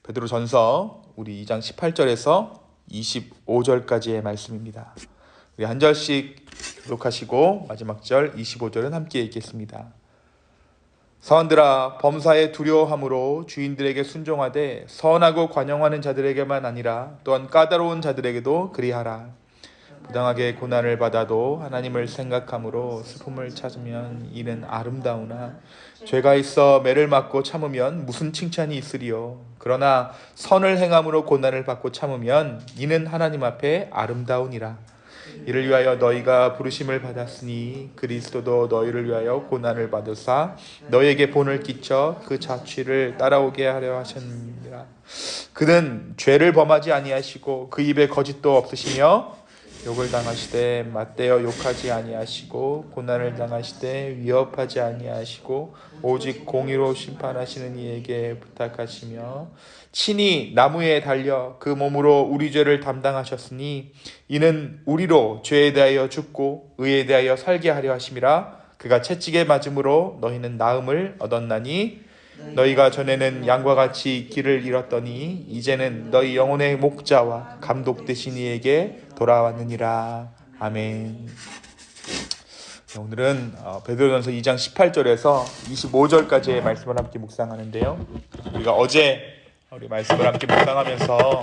베드로전서 우리 2장 18절에서 25절까지의 말씀입니다. 우리 한 절씩 교독하시고 마지막 절 25절은 함께 읽겠습니다. 사원들아, 범사에 두려워함으로 주인들에게 순종하되 선하고 관용하는 자들에게만 아니라 또한 까다로운 자들에게도 그리하라. 부당하게 고난을 받아도 하나님을 생각함으로 슬픔을 찾으면 이는 아름다우나 죄가 있어 매를 맞고 참으면 무슨 칭찬이 있으리요. 그러나 선을 행함으로 고난을 받고 참으면 이는 하나님 앞에 아름다우니라. 이를 위하여 너희가 부르심을 받았으니 그리스도도 너희를 위하여 고난을 받으사 너희에게 본을 끼쳐 그 자취를 따라오게 하려 하셨느니라. 그는 죄를 범하지 아니하시고 그 입에 거짓도 없으시며 욕을 당하시되 맞대어 욕하지 아니하시고 고난을 당하시되 위협하지 아니하시고 오직 공의로 심판하시는 이에게 부탁하시며 친히 나무에 달려 그 몸으로 우리 죄를 담당하셨으니 이는 우리로 죄에 대하여 죽고 의에 대하여 살게 하려 하심이라. 그가 채찍에 맞음으로 너희는 나음을 얻었나니 너희가 전에는 양과 같이 길을 잃었더니 이제는 너희 영혼의 목자와 감독 되신 이에게 돌아왔느니라. 아멘. 오늘은 베드로전서 2장 18절에서 25절까지의 말씀을 함께 묵상하는데요. 우리가 어제 우리 말씀을 함께 묵상하면서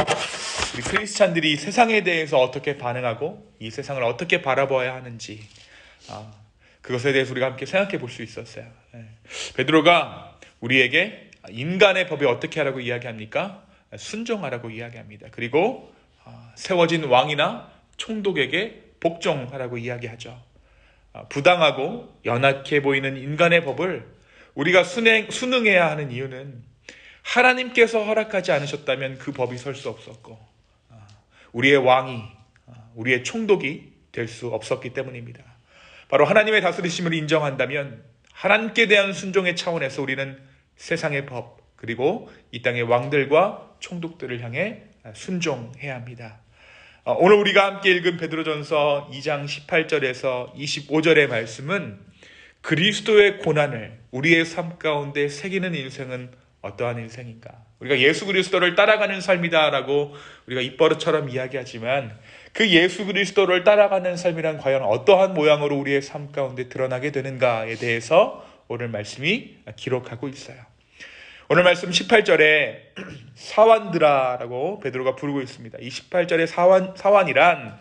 우리 크리스찬들이 세상에 대해서 어떻게 반응하고 이 세상을 어떻게 바라봐야 하는지 그것에 대해서 우리가 함께 생각해 볼 수 있었어요. 베드로가 우리에게 인간의 법에 어떻게 하라고 이야기합니까? 순종하라고 이야기합니다. 그리고 세워진 왕이나 총독에게 복종하라고 이야기하죠. 부당하고 연약해 보이는 인간의 법을 우리가 순응해야 하는 이유는 하나님께서 허락하지 않으셨다면 그 법이 설 수 없었고 우리의 왕이 우리의 총독이 될 수 없었기 때문입니다. 바로 하나님의 다스리심을 인정한다면 하나님께 대한 순종의 차원에서 우리는 세상의 법 그리고 이 땅의 왕들과 총독들을 향해 순종해야 합니다. 오늘 우리가 함께 읽은 베드로전서 2장 18절에서 25절의 말씀은 그리스도의 고난을 우리의 삶 가운데 새기는 인생은 어떠한 인생인가? 우리가 예수 그리스도를 따라가는 삶이다라고 우리가 입버릇처럼 이야기하지만 그 예수 그리스도를 따라가는 삶이란 과연 어떠한 모양으로 우리의 삶 가운데 드러나게 되는가에 대해서 오늘 말씀이 기록하고 있어요. 오늘 말씀 18절에 사환들아라고 베드로가 부르고 있습니다. 이 18절의 사환이란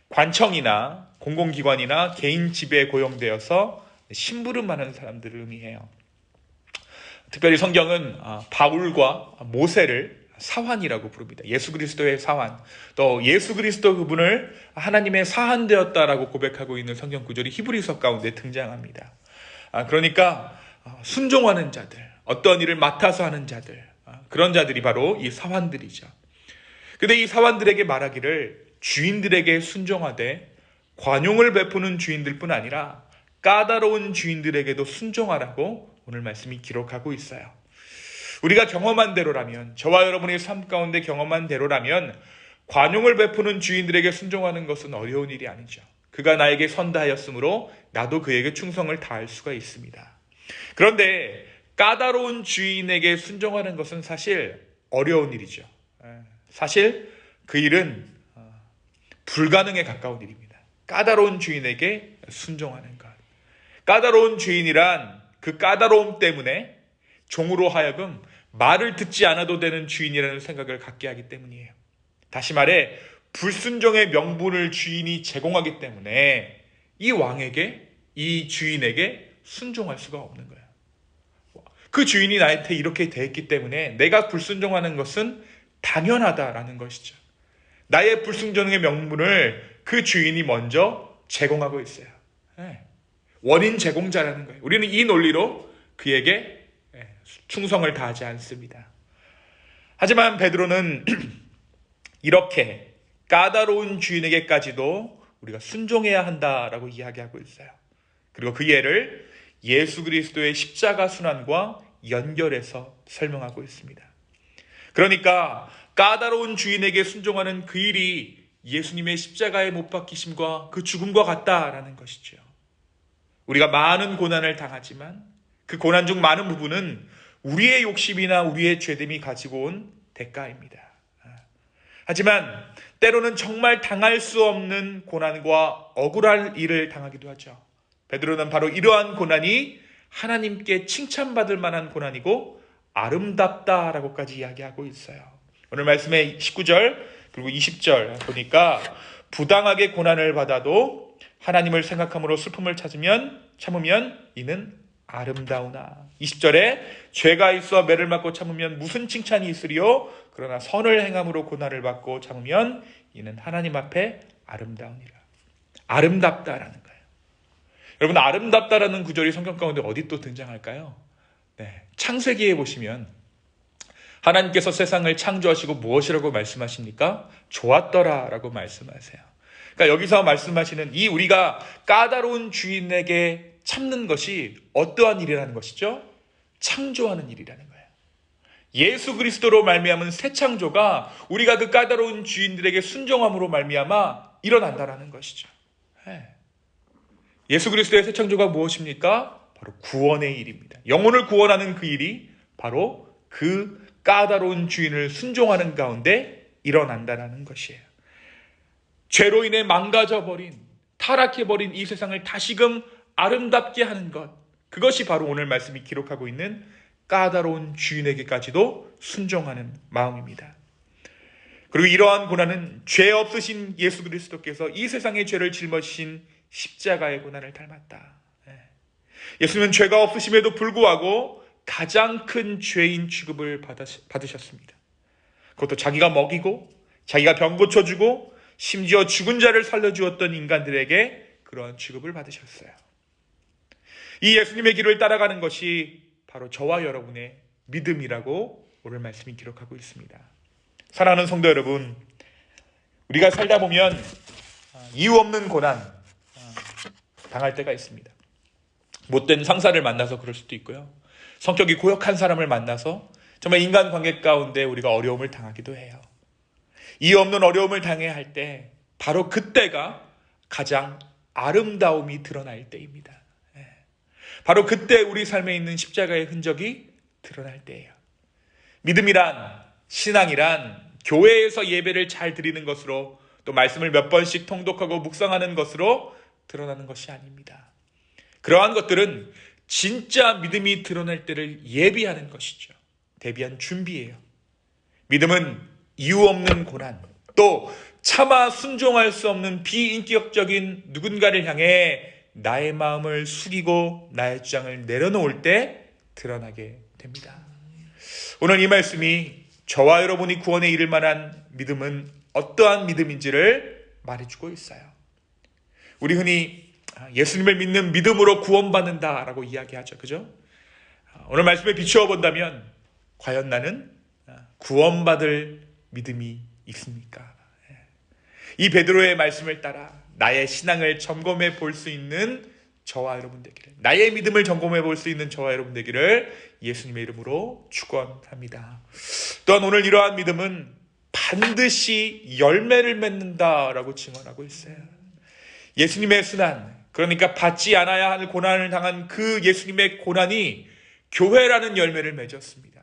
관청이나 공공기관이나 개인 집에 고용되어서 심부름하는 사람들을 의미해요. 특별히 성경은 바울과 모세를 사환이라고 부릅니다. 예수 그리스도의 사환, 또 예수 그리스도 그분을 하나님의 사환되었다라고 고백하고 있는 성경 구절이 히브리서 가운데 등장합니다. 그러니까 순종하는 자들, 어떤 일을 맡아서 하는 자들, 그런 자들이 바로 이 사환들이죠. 근데 이 사환들에게 말하기를 주인들에게 순종하되 관용을 베푸는 주인들뿐 아니라 까다로운 주인들에게도 순종하라고 오늘 말씀이 기록하고 있어요. 우리가 경험한 대로라면, 저와 여러분의 삶 가운데 경험한 대로라면 관용을 베푸는 주인들에게 순종하는 것은 어려운 일이 아니죠. 그가 나에게 선다하였으므로 나도 그에게 충성을 다할 수가 있습니다. 그런데 까다로운 주인에게 순종하는 것은 사실 어려운 일이죠. 사실 그 일은 불가능에 가까운 일입니다. 까다로운 주인에게 순종하는 것. 까다로운 주인이란 그 까다로움 때문에 종으로 하여금 말을 듣지 않아도 되는 주인이라는 생각을 갖게 하기 때문이에요. 다시 말해 불순종의 명분을 주인이 제공하기 때문에 이 왕에게, 이 주인에게 순종할 수가 없는 거예요. 그 주인이 나한테 이렇게 대했기 때문에 내가 불순종하는 것은 당연하다라는 것이죠. 나의 불순종의 명분을 그 주인이 먼저 제공하고 있어요. 원인 제공자라는 거예요. 우리는 이 논리로 그에게 충성을 다하지 않습니다. 하지만 베드로는 이렇게 까다로운 주인에게까지도 우리가 순종해야 한다라고 이야기하고 있어요. 그리고 그 예를 예수 그리스도의 십자가 순환과 연결해서 설명하고 있습니다. 그러니까 까다로운 주인에게 순종하는 그 일이 예수님의 십자가에 못 박히심과 그 죽음과 같다라는 것이죠. 우리가 많은 고난을 당하지만 그 고난 중 많은 부분은 우리의 욕심이나 우리의 죄됨이 가지고 온 대가입니다. 하지만 때로는 정말 당할 수 없는 고난과 억울할 일을 당하기도 하죠. 베드로는 바로 이러한 고난이 하나님께 칭찬받을 만한 고난이고 아름답다라고까지 이야기하고 있어요. 오늘 말씀의 19절 그리고 20절 보니까 부당하게 고난을 받아도 하나님을 생각함으로 슬픔을 참으면 이는 아름다우나. 20절에 죄가 있어 매를 맞고 참으면 무슨 칭찬이 있으리요? 그러나 선을 행함으로 고난을 받고 참으면 이는 하나님 앞에 아름다우니라. 아름답다라는 거예요. 여러분, 아름답다라는 구절이 성경 가운데 어디 또 등장할까요? 네, 창세기에 보시면 하나님께서 세상을 창조하시고 무엇이라고 말씀하십니까? 좋았더라라고 말씀하세요. 그러니까 여기서 말씀하시는 이 우리가 까다로운 주인에게 참는 것이 어떠한 일이라는 것이죠? 창조하는 일이라는 거예요. 예수 그리스도로 말미암은 새 창조가 우리가 그 까다로운 주인들에게 순종함으로 말미암아 일어난다라는 것이죠. 예수 그리스도의 새 창조가 무엇입니까? 바로 구원의 일입니다. 영혼을 구원하는 그 일이 바로 그 까다로운 주인을 순종하는 가운데 일어난다라는 것이에요. 죄로 인해 망가져버린, 타락해버린 이 세상을 다시금 아름답게 하는 것, 그것이 바로 오늘 말씀이 기록하고 있는 까다로운 주인에게까지도 순종하는 마음입니다. 그리고 이러한 고난은 죄 없으신 예수 그리스도께서 이 세상의 죄를 짊어지신 십자가의 고난을 닮았다. 예수님은 죄가 없으심에도 불구하고 가장 큰 죄인 취급을 받으셨습니다. 그것도 자기가 먹이고 자기가 병 고쳐주고 심지어 죽은 자를 살려주었던 인간들에게 그러한 취급을 받으셨어요. 이 예수님의 길을 따라가는 것이 바로 저와 여러분의 믿음이라고 오늘 말씀이 기록하고 있습니다. 사랑하는 성도 여러분, 우리가 살다 보면 이유 없는 고난 당할 때가 있습니다. 못된 상사를 만나서 그럴 수도 있고요. 성격이 고역한 사람을 만나서 정말 인간관계 가운데 우리가 어려움을 당하기도 해요. 이유 없는 어려움을 당해야 할 때 바로 그때가 가장 아름다움이 드러날 때입니다. 바로 그때 우리 삶에 있는 십자가의 흔적이 드러날 때예요. 믿음이란, 신앙이란 교회에서 예배를 잘 드리는 것으로 또 말씀을 몇 번씩 통독하고 묵상하는 것으로 드러나는 것이 아닙니다. 그러한 것들은 진짜 믿음이 드러날 때를 예비하는 것이죠. 대비한 준비예요. 믿음은 이유 없는 고난, 또 차마 순종할 수 없는 비인격적인 누군가를 향해 나의 마음을 숙이고 나의 주장을 내려놓을 때 드러나게 됩니다. 오늘 이 말씀이 저와 여러분이 구원에 이를 만한 믿음은 어떠한 믿음인지를 말해주고 있어요. 우리 흔히 예수님을 믿는 믿음으로 구원받는다라고 이야기하죠. 그죠? 오늘 말씀에 비추어 본다면 과연 나는 구원받을 믿음이 있습니까? 이 베드로의 말씀을 따라 나의 신앙을 점검해 볼 수 있는 저와 여러분 되기를, 나의 믿음을 점검해 볼 수 있는 저와 여러분 되기를 예수님의 이름으로 축원합니다. 또한 오늘 이러한 믿음은 반드시 열매를 맺는다라고 증언하고 있어요. 예수님의 순환, 그러니까 받지 않아야 할 고난을 당한 그 예수님의 고난이 교회라는 열매를 맺었습니다.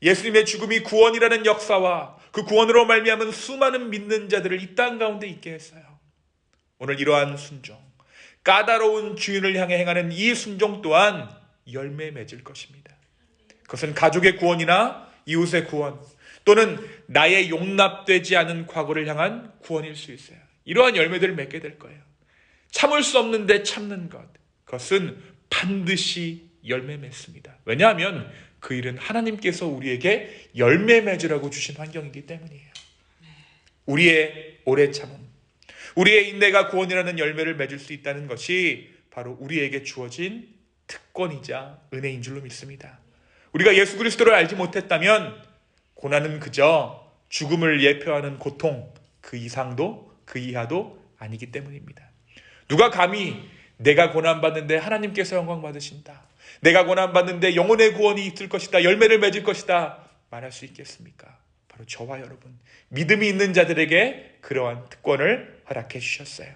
예수님의 죽음이 구원이라는 역사와 그 구원으로 말미암은 수많은 믿는 자들을 이 땅 가운데 있게 했어요. 오늘 이러한 순종, 까다로운 주인을 향해 행하는 이 순종 또한 열매 맺을 것입니다. 그것은 가족의 구원이나 이웃의 구원, 또는 나의 용납되지 않은 과거를 향한 구원일 수 있어요. 이러한 열매들을 맺게 될 거예요. 참을 수 없는데 참는 것, 그것은 반드시 열매 맺습니다. 왜냐하면 그 일은 하나님께서 우리에게 열매 맺으라고 주신 환경이기 때문이에요. 우리의 오래 참음, 우리의 인내가 구원이라는 열매를 맺을 수 있다는 것이 바로 우리에게 주어진 특권이자 은혜인 줄로 믿습니다. 우리가 예수 그리스도를 알지 못했다면 고난은 그저 죽음을 예표하는 고통, 그 이상도 그 이하도 아니기 때문입니다. 누가 감히 내가 고난받는데 하나님께서 영광 받으신다, 내가 고난받는데 영혼의 구원이 있을 것이다, 열매를 맺을 것이다 말할 수 있겠습니까? 바로 저와 여러분, 믿음이 있는 자들에게 그러한 특권을 허락해 주셨어요.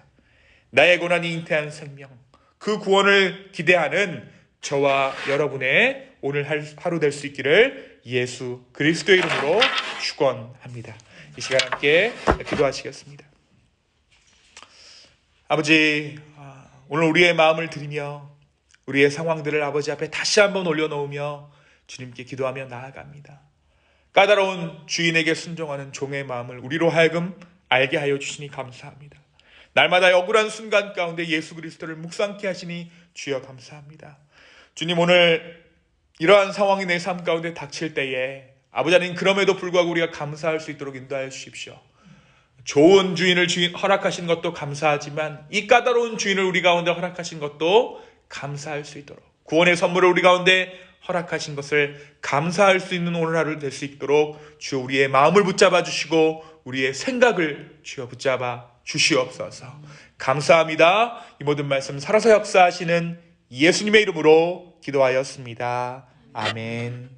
나의 고난이 잉태한 생명, 그 구원을 기대하는 저와 여러분의 오늘 하루 될 수 있기를 예수 그리스도의 이름으로 축원합니다. 이 시간 함께 기도하시겠습니다. 아버지, 오늘 우리의 마음을 드리며 우리의 상황들을 아버지 앞에 다시 한번 올려놓으며 주님께 기도하며 나아갑니다. 까다로운 주인에게 순종하는 종의 마음을 우리로 하여금 알게 하여 주시니 감사합니다. 날마다 억울한 순간 가운데 예수 그리스도를 묵상케 하시니 주여 감사합니다. 주님, 오늘 이러한 상황이 내 삶 가운데 닥칠 때에 아버지 하나님, 그럼에도 불구하고 우리가 감사할 수 있도록 인도하여 주십시오. 좋은 주인을 허락하신 것도 감사하지만 이 까다로운 주인을 우리 가운데 허락하신 것도 감사할 수 있도록, 구원의 선물을 우리 가운데 허락하신 것을 감사할 수 있는 오늘 하루 될 수 있도록 주여 우리의 마음을 붙잡아 주시고 우리의 생각을 주여 붙잡아 주시옵소서. 감사합니다. 이 모든 말씀 살아서 역사하시는 예수님의 이름으로 기도하였습니다. 아멘.